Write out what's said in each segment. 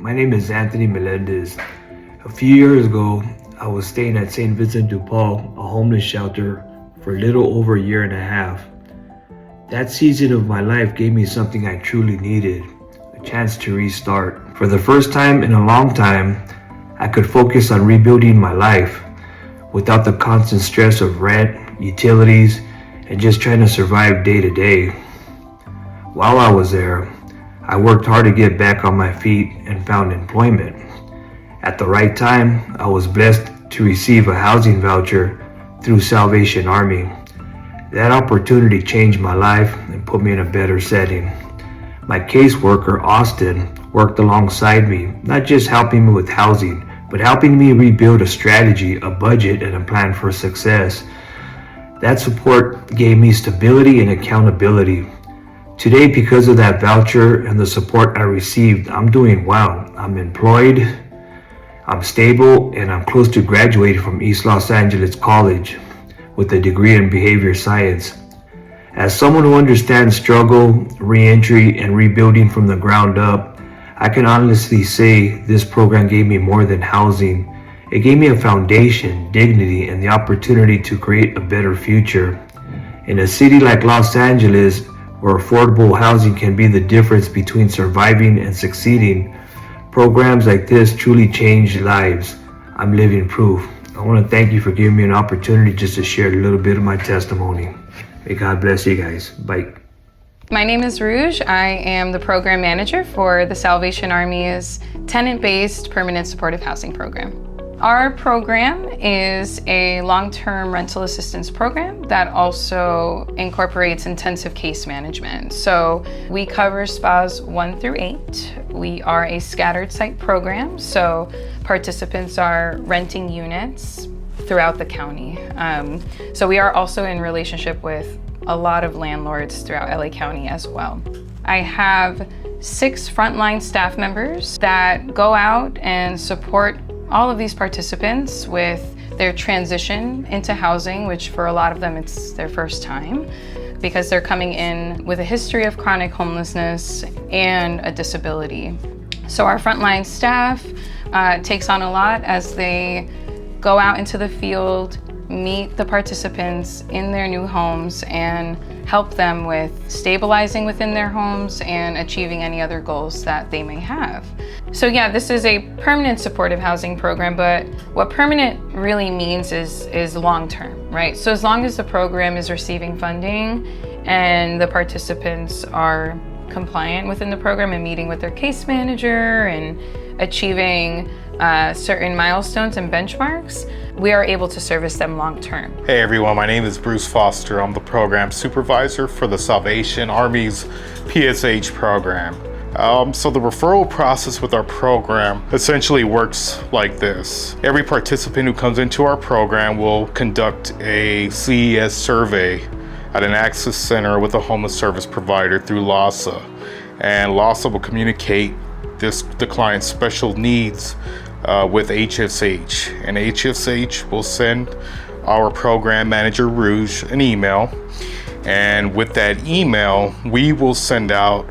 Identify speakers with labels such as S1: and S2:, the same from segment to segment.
S1: My name is Anthony Melendez. A few years ago, I was staying at St. Vincent de Paul, a homeless shelter, for a little over a year and a half. That season of my life gave me something I truly needed, a chance to restart. For the first time in a long time, I could focus on rebuilding my life without the constant stress of rent, utilities, and just trying to survive day to day. While I was there, I worked hard to get back on my feet and found employment. At the right time, I was blessed to receive a housing voucher through Salvation Army. That opportunity changed my life and put me in a better setting. My caseworker, Austin, worked alongside me, not just helping me with housing, but helping me rebuild a strategy, a budget, and a plan for success. That support gave me stability and accountability. Today, because of that voucher and the support I received, I'm doing well. I'm employed, I'm stable, and I'm close to graduating from East Los Angeles College with a degree in behavior science. As someone who understands struggle, re-entry, and rebuilding from the ground up, I can honestly say this program gave me more than housing. It gave me a foundation, dignity, and the opportunity to create a better future. In a city like Los Angeles, where affordable housing can be the difference between surviving and succeeding, programs like this truly change lives. I'm living proof. I want to thank you for giving me an opportunity just to share a little bit of my testimony. May God bless you guys. Bye.
S2: My name is Rouge. I am the program manager for the Salvation Army's tenant-based permanent supportive housing program. Our program is a long-term rental assistance program that also incorporates intensive case management. So we cover SPAs 1 through 8. We are a scattered site program, so participants are renting units throughout the county. So we are also in relationship with a lot of landlords throughout LA County as well. I have 6 frontline staff members that go out and support all of these participants with their transition into housing, which for a lot of them it's their first time because they're coming in with a history of chronic homelessness and a disability. So our frontline staff takes on a lot as they go out into the field, meet the participants in their new homes and help them with stabilizing within their homes and achieving any other goals that they may have. So yeah, this is a permanent supportive housing program, but what permanent really means is long-term, right? So as long as the program is receiving funding and the participants are compliant within the program and meeting with their case manager and achieving certain milestones and benchmarks, we are able to service them long term.
S3: Hey everyone, my name is Bruce Foster. I'm the program supervisor for the Salvation Army's PSH program. So the referral process with our program essentially works like this. Every participant who comes into our program will conduct a CES survey at an access center with a homeless service provider through LAHSA. And LAHSA will communicate the client's special needs with HSH, and HSH will send our program manager Rouge an email, and with that email we will send out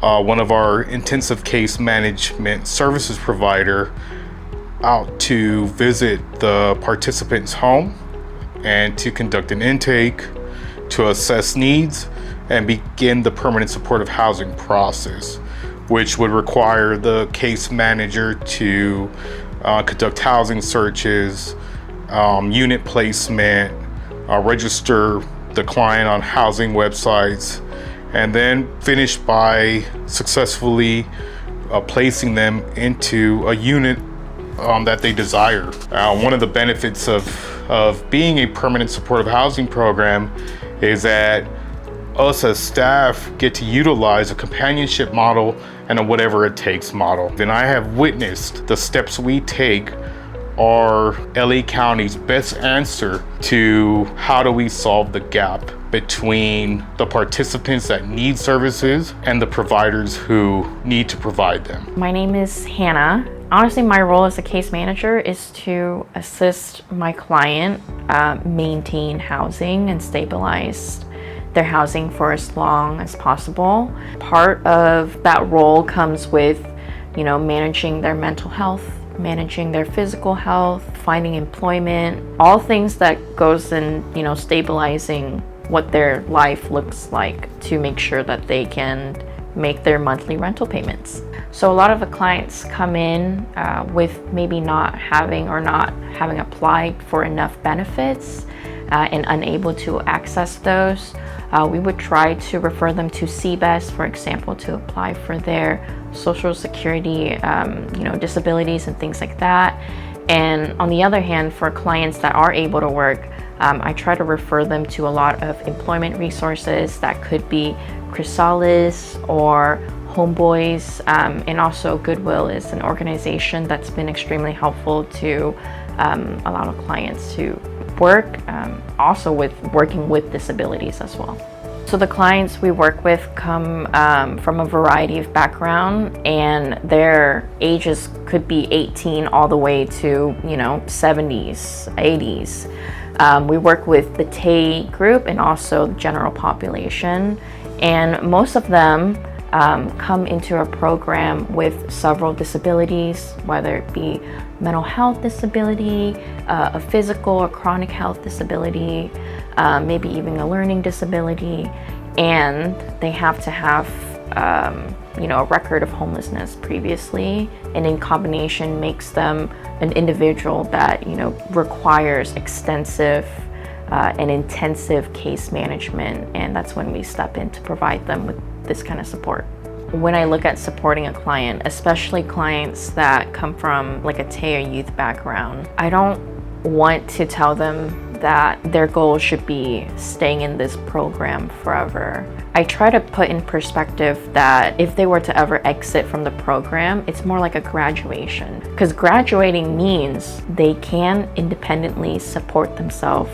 S3: one of our intensive case management services provider out to visit the participant's home and to conduct an intake, to assess needs, and begin the permanent supportive housing process, which would require the case manager to conduct housing searches, unit placement, register the client on housing websites, and then finish by successfully placing them into a unit that they desire. One of the benefits of being a permanent supportive housing program is that us as staff get to utilize a companionship model and a whatever it takes model. And I have witnessed the steps we take are LA County's best answer to how do we solve the gap between the participants that need services and the providers who need to provide them.
S4: My name is Hannah. Honestly, my role as a case manager is to assist my client maintain housing and stabilize their housing for as long as possible. Part of that role comes with managing their mental health, managing their physical health, finding employment, all things that goes in, stabilizing what their life looks like to make sure that they can make their monthly rental payments. So a lot of the clients come in with maybe not having applied for enough benefits and unable to access those. We would try to refer them to CBEST, for example, to apply for their Social Security, disabilities and things like that. And on the other hand, for clients that are able to work, I try to refer them to a lot of employment resources that could be Chrysalis or Homeboys, and also Goodwill is an organization that's been extremely helpful to a lot of clients to work, also with working with disabilities as well. So the clients we work with come from a variety of background, and their ages could be 18 all the way to 70s, 80s. We work with the TAY group and also the general population, and most of them come into a program with several disabilities, whether it be mental health disability, a physical or chronic health disability, maybe even a learning disability, and they have to have a record of homelessness previously, and in combination makes them an individual that requires extensive and intensive case management, and that's when we step in to provide them with this kind of support. When I look at supporting a client, especially clients that come from like a TAY or youth background, I don't want to tell them that their goal should be staying in this program forever. I try to put in perspective that if they were to ever exit from the program, it's more like a graduation, because graduating means they can independently support themselves.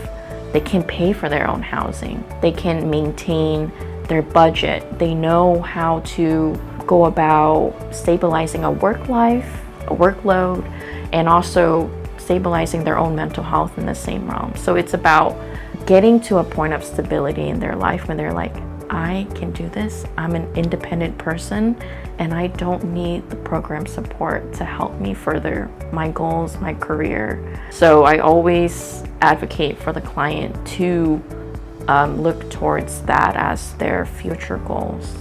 S4: They can pay for their own housing. They can maintain their budget. They know how to go about stabilizing a work life, a workload, and also stabilizing their own mental health in the same realm. So it's about getting to a point of stability in their life when they're like, I can do this. I'm an independent person and I don't need the program support to help me further my goals, my career. So I always advocate for the client to look towards that as their future goals.